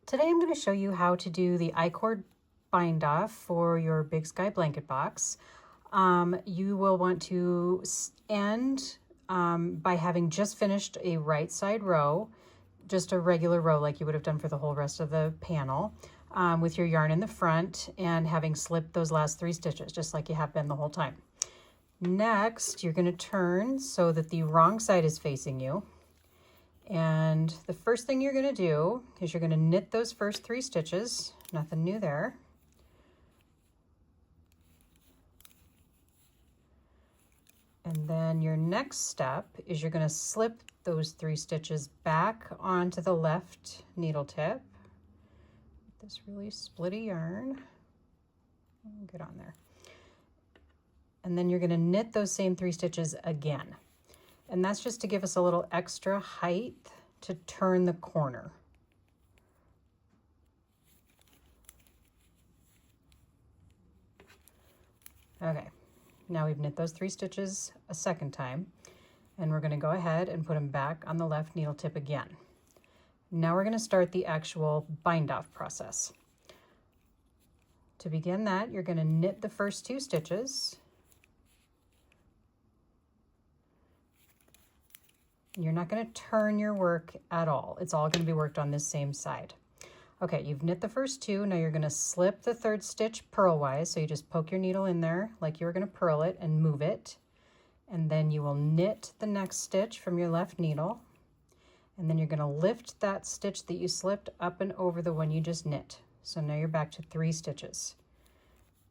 Today I'm going to show you how to do the I-cord bind off for your Big Sky blanket box. You will want to end by having just finished a right side row, just a regular row like you would have done for the whole rest of the panel, with your yarn in the front and having slipped those last 3 stitches just like you have been the whole time. Next, you're going to turn so that the wrong side is facing you. And the first thing you're going to do is you're going to knit those first 3 stitches, nothing new there. And then your next step is you're going to slip those 3 stitches back onto the left needle tip. This really splitty yarn, get on there. And then you're going to knit those same 3 stitches again. And that's just to give us a little extra height to turn the corner. Okay, now we've knit those 3 stitches a second time, and we're going to go ahead and put them back on the left needle tip again. Now we're going to start the actual bind off process. To begin that, you're going to knit the first 2 stitches. You're not going to turn your work at all. It's all going to be worked on this same side. Okay, you've knit the first 2. Now you're going to slip the 3rd stitch purlwise. So you just poke your needle in there like you were going to purl it and move it. And then you will knit the next stitch from your left needle. And then you're going to lift that stitch that you slipped up and over the one you just knit. So now you're back to 3 stitches.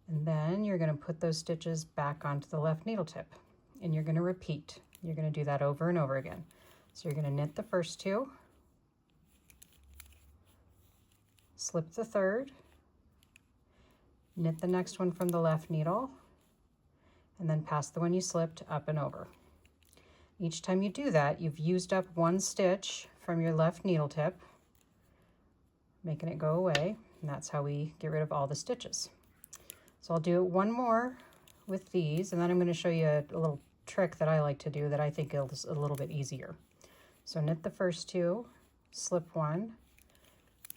And then you're going to put those stitches back onto the left needle tip. And you're going to repeat. You're going to do that over and over again. So you're going to knit the first 2, slip the 3rd, knit the next one from the left needle, and then pass the one you slipped up and over. Each time you do that, you've used up 1 stitch from your left needle tip, making it go away, and that's how we get rid of all the stitches. So I'll do it one more with these, and then I'm going to show you a little trick that I like to do that I think is a little bit easier. So knit the first 2, slip 1,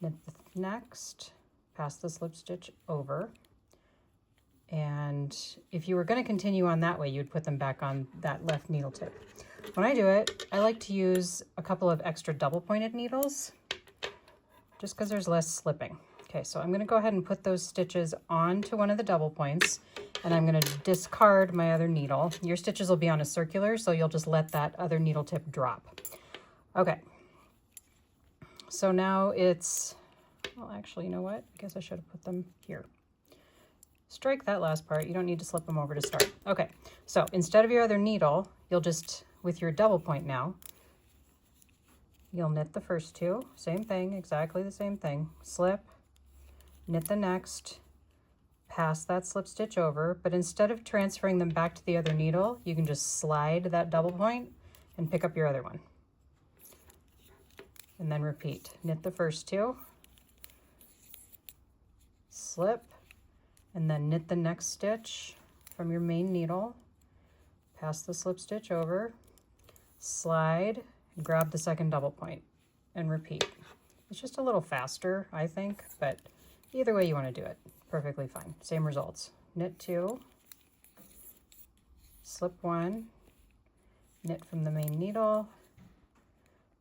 knit the next, pass the slip stitch over, and if you were going to continue on that way, you'd put them back on that left needle tip. When I do it, I like to use a couple of extra double pointed needles just because there's less slipping. Okay, so I'm going to go ahead and put those stitches onto one of the double points, and I'm going to discard my other needle. Your stitches will be on a circular, so you'll just let that other needle tip drop. Okay, so now it's, well, actually, you know what? I guess I should have put them here. Strike that last part. You don't need to slip them over to start. Okay, so instead of your other needle, you'll just, with your double point now, you'll knit the first 2, same thing, exactly the same thing, slip, knit the next, pass that slip stitch over, but instead of transferring them back to the other needle, you can just slide that double point and pick up your other one. And then repeat. Knit the first 2, slip, and then knit the next stitch from your main needle, pass the slip stitch over, slide, and grab the second double point, and repeat. It's just a little faster, I think, but either way you want to do it, perfectly fine. Same results. Knit 2, slip 1, knit from the main needle,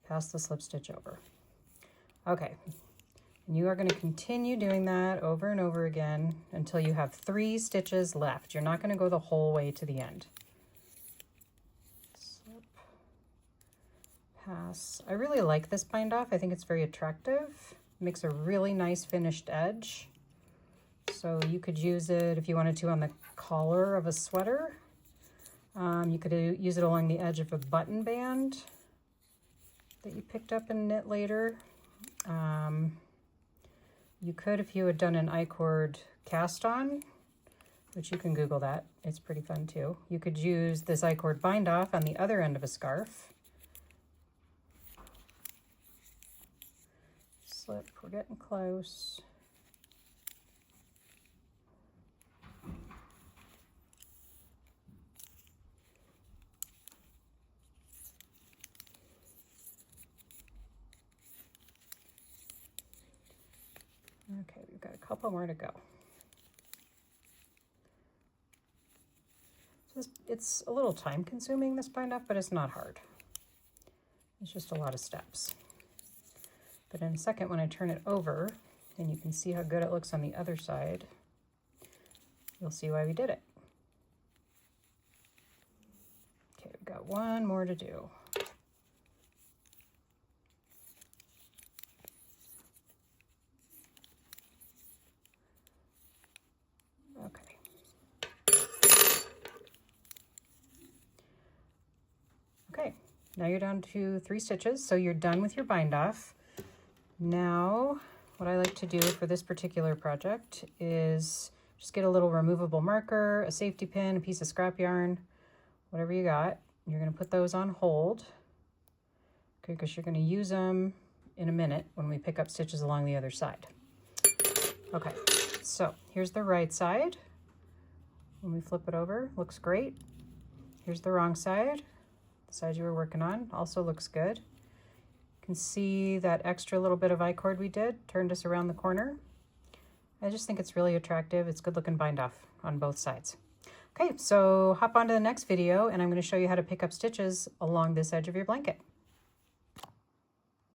pass the slip stitch over. Okay, and you are going to continue doing that over and over again until you have 3 stitches left. You're not going to go the whole way to the end. Slip, pass. I really like this bind off. I think it's very attractive. Makes a really nice finished edge. So you could use it if you wanted to on the collar of a sweater. You could use it along the edge of a button band that you picked up and knit later. You could, if you had done an I-cord cast on, which you can Google that, it's pretty fun too. You could use this I-cord bind off on the other end of a scarf. Slip, we're getting close. Okay, we've got a couple more to go. It's a little time consuming, this bind off, but it's not hard. It's just a lot of steps. But in a second, when I turn it over, and you can see how good it looks on the other side, you'll see why we did it. Okay, we've got one more to do. Okay. Okay, now you're down to 3 stitches, so you're done with your bind off. Now, what I like to do for this particular project is just get a little removable marker, a safety pin, a piece of scrap yarn, whatever you got. You're going to put those on hold, okay, because you're going to use them in a minute when we pick up stitches along the other side. Okay, so here's the right side. When we flip it over, looks great. Here's the wrong side. The side you were working on also looks good. You can see that extra little bit of I-cord we did turned us around the corner. I just think it's really attractive. It's good looking bind off on both sides. Okay, so hop on to the next video and I'm going to show you how to pick up stitches along this edge of your blanket.